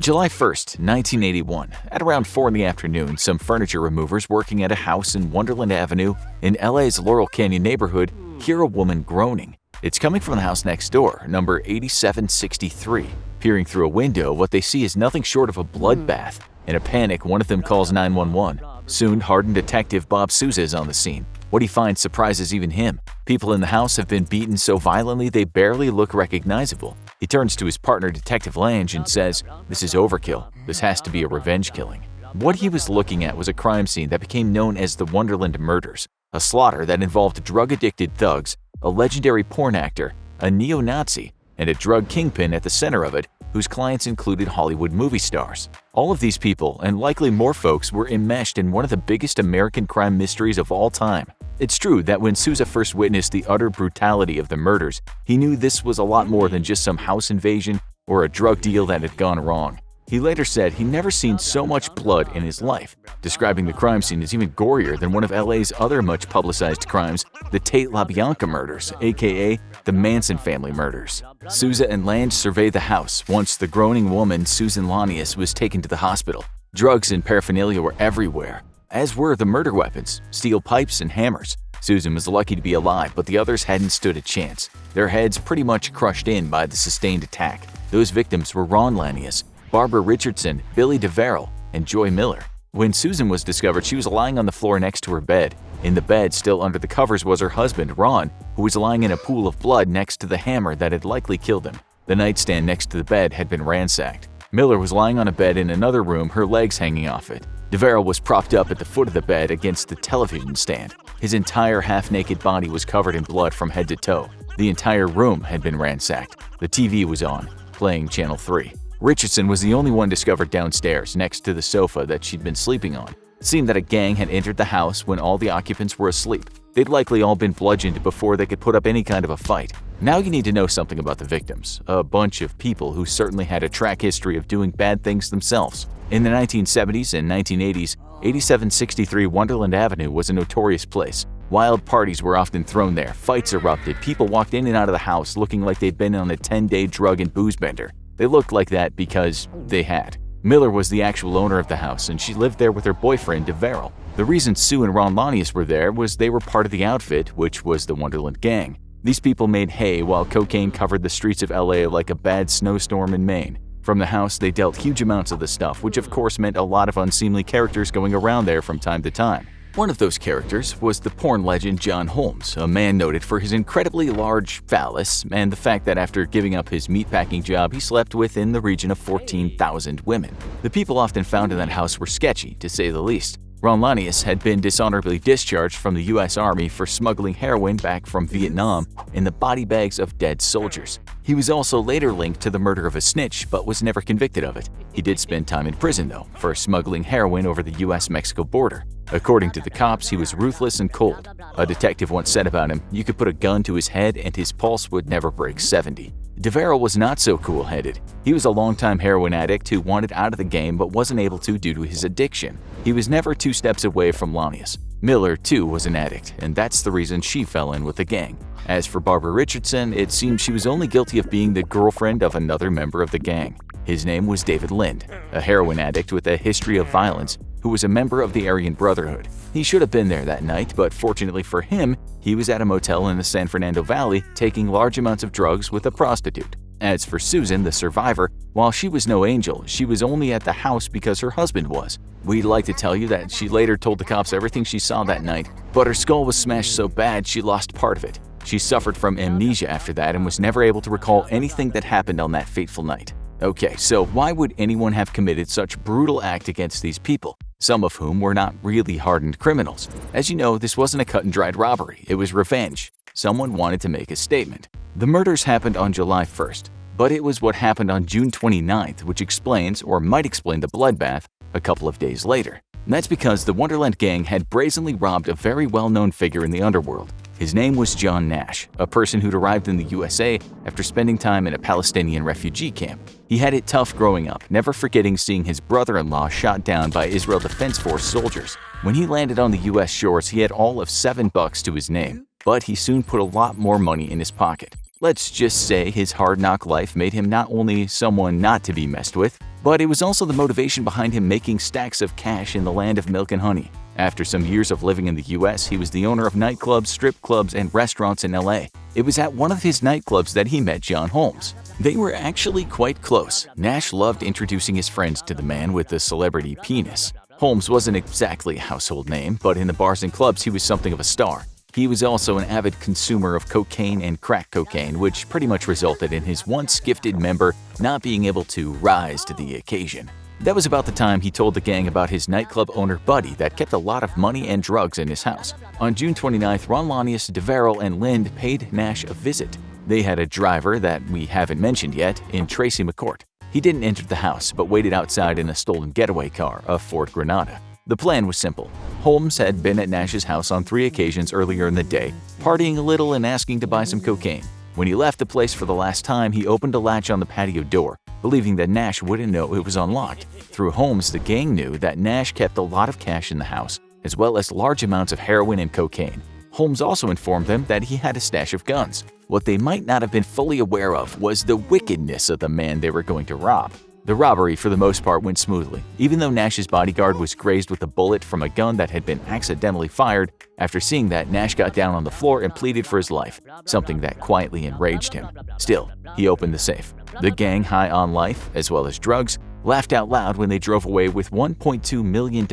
July 1st, 1981, at around 4 in the afternoon, some furniture removers working at a house in Wonderland Avenue in LA's Laurel Canyon neighborhood hear a woman groaning. It's coming from the house next door, number 8763. Peering through a window, what they see is nothing short of a bloodbath. In a panic, one of them calls 911. Soon, hardened detective Bob Souza is on the scene. What he finds surprises even him. People in the house have been beaten so violently they barely look recognizable. He turns to his partner, Detective Lange, and says, "This is overkill. This has to be a revenge killing." What he was looking at was a crime scene that became known as the Wonderland Murders, a slaughter that involved drug-addicted thugs, a legendary porn actor, a neo-Nazi, and a drug kingpin at the center of it, whose clients included Hollywood movie stars. All of these people, and likely more folks, were enmeshed in one of the biggest American crime mysteries of all time. It's true that when Souza first witnessed the utter brutality of the murders, he knew this was a lot more than just some house invasion or a drug deal that had gone wrong. He later said he'd never seen so much blood in his life, describing the crime scene as even gorier than one of LA's other much publicized crimes, the Tate LaBianca murders, aka the Manson family murders. Souza and Lange surveyed the house once the groaning woman, Susan Lanius, was taken to the hospital. Drugs and paraphernalia were everywhere, as were the murder weapons, steel pipes and hammers. Susan was lucky to be alive, but the others hadn't stood a chance. Their heads pretty much crushed in by the sustained attack. Those victims were Ron Lanius, Barbara Richardson, Billy DeVeril, and Joy Miller. When Susan was discovered, she was lying on the floor next to her bed. In the bed, still under the covers, was her husband, Ron, who was lying in a pool of blood next to the hammer that had likely killed him. The nightstand next to the bed had been ransacked. Miller was lying on a bed in another room, her legs hanging off it. DeVeril was propped up at the foot of the bed against the television stand. His entire half-naked body was covered in blood from head to toe. The entire room had been ransacked. The TV was on, playing Channel 3. Richardson was the only one discovered downstairs, next to the sofa that she'd been sleeping on. It seemed that a gang had entered the house when all the occupants were asleep. They'd likely all been bludgeoned before they could put up any kind of a fight. Now you need to know something about the victims, a bunch of people who certainly had a track history of doing bad things themselves. In the 1970s and 1980s, 8763 Wonderland Avenue was a notorious place. Wild parties were often thrown there, fights erupted, people walked in and out of the house looking like they'd been on a 10-day drug and booze bender. They looked like that because they had. Miller was the actual owner of the house, and she lived there with her boyfriend, DeVeril. The reason Sue and Ron Lanius were there was they were part of the outfit, which was the Wonderland Gang. These people made hay while cocaine covered the streets of LA like a bad snowstorm in Maine. From the house, they dealt huge amounts of the stuff, which of course meant a lot of unseemly characters going around there from time to time. One of those characters was the porn legend John Holmes, a man noted for his incredibly large phallus and the fact that after giving up his meatpacking job, he slept with in the region of 14,000 women. The people often found in that house were sketchy, to say the least. Ron Lanius had been dishonorably discharged from the U.S. Army for smuggling heroin back from Vietnam in the body bags of dead soldiers. He was also later linked to the murder of a snitch, but was never convicted of it. He did spend time in prison, though, for smuggling heroin over the U.S.-Mexico border. According to the cops, he was ruthless and cold. A detective once said about him, "You could put a gun to his head and his pulse would never break 70. DeVeril was not so cool-headed. He was a longtime heroin addict who wanted out of the game but wasn't able to due to his addiction. He was never 2 steps away from Lanius. Miller, too, was an addict, and that's the reason she fell in with the gang. As for Barbara Richardson, it seems she was only guilty of being the girlfriend of another member of the gang. His name was David Lind, a heroin addict with a history of violence who was a member of the Aryan Brotherhood. He should have been there that night, but fortunately for him, he was at a motel in the San Fernando Valley taking large amounts of drugs with a prostitute. As for Susan, the survivor, while she was no angel, she was only at the house because her husband was. We'd like to tell you that she later told the cops everything she saw that night, but her skull was smashed so bad she lost part of it. She suffered from amnesia after that and was never able to recall anything that happened on that fateful night. Okay, so why would anyone have committed such brutal act against these people, some of whom were not really hardened criminals? As you know, this wasn't a cut-and-dried robbery, it was revenge. Someone wanted to make a statement. The murders happened on July 1st, but it was what happened on June 29th which explains, or might explain, the bloodbath a couple of days later. And that's because the Wonderland Gang had brazenly robbed a very well-known figure in the underworld. His name was John Nash, a person who'd arrived in the USA after spending time in a Palestinian refugee camp. He had it tough growing up, never forgetting seeing his brother-in-law shot down by Israel Defense Force soldiers. When he landed on the US shores, he had all of $7 to his name, but he soon put a lot more money in his pocket. Let's just say his hard-knock life made him not only someone not to be messed with, but it was also the motivation behind him making stacks of cash in the land of milk and honey. After some years of living in the US, he was the owner of nightclubs, strip clubs, and restaurants in LA. It was at one of his nightclubs that he met John Holmes. They were actually quite close. Nash loved introducing his friends to the man with the celebrity penis. Holmes wasn't exactly a household name, but in the bars and clubs he was something of a star. He was also an avid consumer of cocaine and crack cocaine, which pretty much resulted in his once gifted member not being able to rise to the occasion. That was about the time he told the gang about his nightclub owner Buddy that kept a lot of money and drugs in his house. On June 29th, Ron Lanius, DeVerrell, and Lind paid Nash a visit. They had a driver that we haven't mentioned yet in Tracy McCourt. He didn't enter the house, but waited outside in a stolen getaway car, a Ford Granada. The plan was simple. Holmes had been at Nash's house on 3 occasions earlier in the day, partying a little and asking to buy some cocaine. When he left the place for the last time, he opened a latch on the patio door, believing that Nash wouldn't know it was unlocked. Through Holmes, the gang knew that Nash kept a lot of cash in the house, as well as large amounts of heroin and cocaine. Holmes also informed them that he had a stash of guns. What they might not have been fully aware of was the wickedness of the man they were going to rob. The robbery, for the most part, went smoothly, even though Nash's bodyguard was grazed with a bullet from a gun that had been accidentally fired. After seeing that, Nash got down on the floor and pleaded for his life, something that quietly enraged him. Still, he opened the safe. The gang, high on life, as well as drugs, laughed out loud when they drove away with $1.2 million,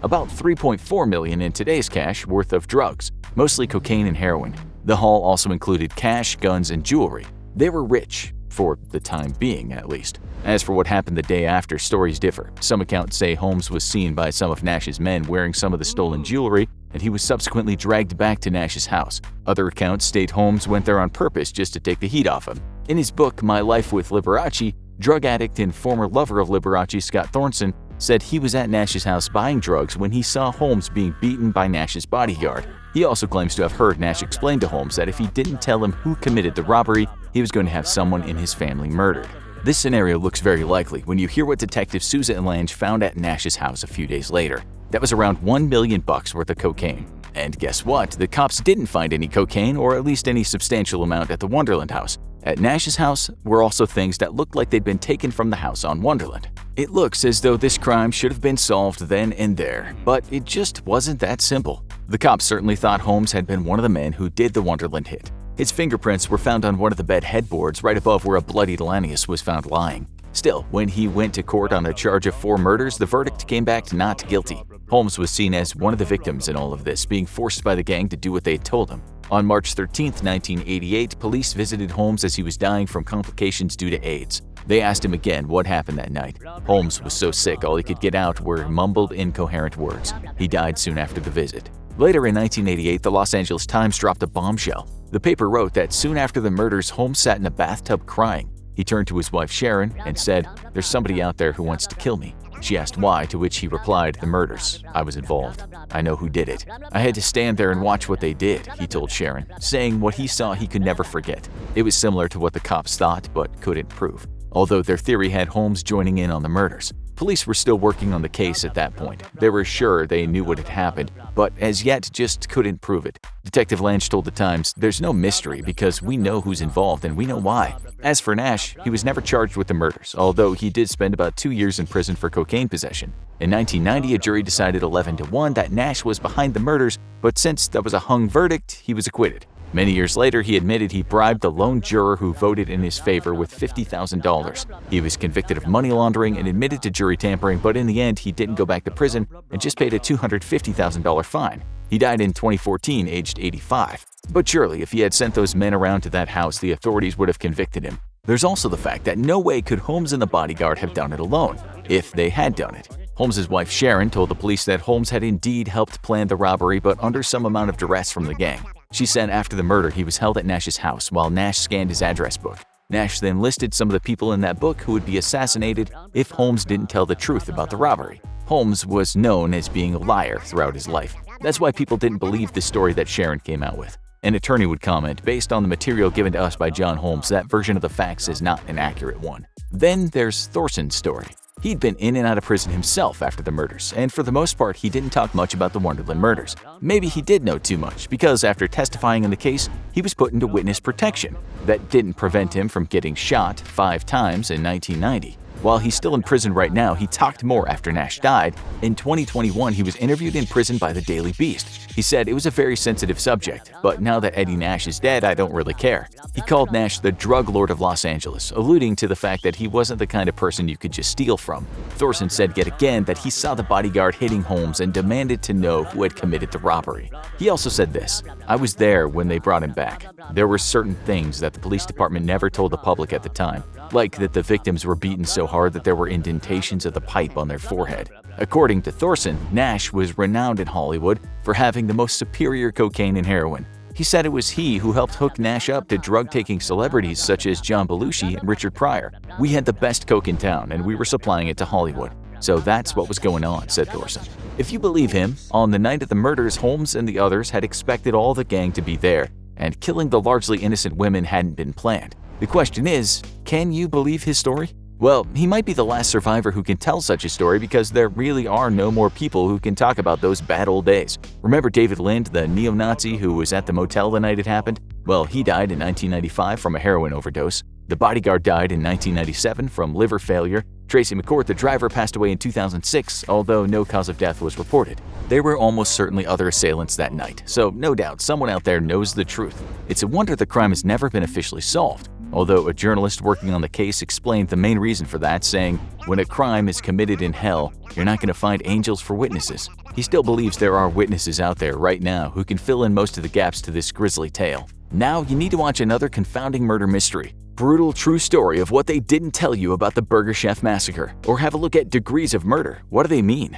about $3.4 million in today's cash worth of drugs, mostly cocaine and heroin. The haul also included cash, guns, and jewelry. They were rich, for the time being at least. As for what happened the day after, stories differ. Some accounts say Holmes was seen by some of Nash's men wearing some of the stolen jewelry, and he was subsequently dragged back to Nash's house. Other accounts state Holmes went there on purpose just to take the heat off him. In his book, My Life with Liberace, drug addict and former lover of Liberace, Scott Thornton, said he was at Nash's house buying drugs when he saw Holmes being beaten by Nash's bodyguard. He also claims to have heard Nash explain to Holmes that if he didn't tell him who committed the robbery, he was going to have someone in his family murdered. This scenario looks very likely when you hear what Detectives Souza and Lange found at Nash's house a few days later. That was around $1 million worth of cocaine. And guess what? The cops didn't find any cocaine, or at least any substantial amount, at the Wonderland house. At Nash's house were also things that looked like they'd been taken from the house on Wonderland. It looks as though this crime should have been solved then and there, but it just wasn't that simple. The cops certainly thought Holmes had been one of the men who did the Wonderland hit. His fingerprints were found on one of the bed headboards right above where a bloodied Lanius was found lying. Still, when he went to court on a charge of 4 murders, the verdict came back not guilty. Holmes was seen as one of the victims in all of this, being forced by the gang to do what they told him. On March 13, 1988, police visited Holmes as he was dying from complications due to AIDS. They asked him again what happened that night. Holmes was so sick all he could get out were mumbled, incoherent words. He died soon after the visit. Later in 1988, the Los Angeles Times dropped a bombshell. The paper wrote that soon after the murders, Holmes sat in a bathtub crying. He turned to his wife Sharon and said, "There's somebody out there who wants to kill me." She asked why, to which he replied, "The murders. I was involved. I know who did it. I had to stand there and watch what they did," he told Sharon, saying what he saw he could never forget. It was similar to what the cops thought but couldn't prove, although their theory had Holmes joining in on the murders. Police were still working on the case at that point. They were sure they knew what had happened, but as yet just couldn't prove it. Detective Lange told the Times, "There's no mystery because we know who's involved and we know why." As for Nash, he was never charged with the murders, although he did spend about 2 years in prison for cocaine possession. In 1990, a jury decided 11-1 that Nash was behind the murders, but since that was a hung verdict, he was acquitted. Many years later, he admitted he bribed the lone juror who voted in his favor with $50,000. He was convicted of money laundering and admitted to jury tampering, but in the end, he didn't go back to prison and just paid a $250,000 fine. He died in 2014, aged 85. But surely, if he had sent those men around to that house, the authorities would have convicted him. There's also the fact that no way could Holmes and the bodyguard have done it alone, if they had done it. Holmes' wife Sharon told the police that Holmes had indeed helped plan the robbery, but under some amount of duress from the gang. She said after the murder, he was held at Nash's house while Nash scanned his address book. Nash then listed some of the people in that book who would be assassinated if Holmes didn't tell the truth about the robbery. Holmes was known as being a liar throughout his life. That's why people didn't believe the story that Sharon came out with. An attorney would comment, "Based on the material given to us by John Holmes, that version of the facts is not an accurate one." Then there's Thorsen's story. He'd been in and out of prison himself after the murders, and for the most part he didn't talk much about the Wonderland murders. Maybe he did know too much, because after testifying in the case, he was put into witness protection. That didn't prevent him from getting shot 5 times in 1990. While he's still in prison right now, he talked more after Nash died. In 2021, he was interviewed in prison by the Daily Beast. He said it was a very sensitive subject, but now that Eddie Nash is dead, I don't really care. He called Nash the drug lord of Los Angeles, alluding to the fact that he wasn't the kind of person you could just steal from. Thorson said yet again that he saw the bodyguard hitting Holmes and demanded to know who had committed the robbery. He also said this: "I was there when they brought him back. There were certain things that the police department never told the public at the time, like that the victims were beaten so hard that there were indentations of the pipe on their forehead." According to Thorson, Nash was renowned in Hollywood for having the most superior cocaine and heroin. He said it was he who helped hook Nash up to drug-taking celebrities such as John Belushi and Richard Pryor. "We had the best coke in town, and we were supplying it to Hollywood. So that's what was going on," said Thorson. If you believe him, on the night of the murders, Holmes and the others had expected all the gang to be there, and killing the largely innocent women hadn't been planned. The question is, can you believe his story? Well, he might be the last survivor who can tell such a story, because there really are no more people who can talk about those bad old days. Remember David Lind, the neo-Nazi who was at the motel the night it happened? Well, he died in 1995 from a heroin overdose. The bodyguard died in 1997 from liver failure. Tracy McCourt, the driver, passed away in 2006, although no cause of death was reported. There were almost certainly other assailants that night, so no doubt someone out there knows the truth. It's a wonder the crime has never been officially solved, although a journalist working on the case explained the main reason for that, saying, "When a crime is committed in hell, you're not going to find angels for witnesses." He still believes there are witnesses out there right now who can fill in most of the gaps to this grisly tale. Now you need to watch another confounding murder mystery. Brutal true story of what they didn't tell you about the Burger Chef massacre. Or have a look at Degrees of Murder. What do they mean?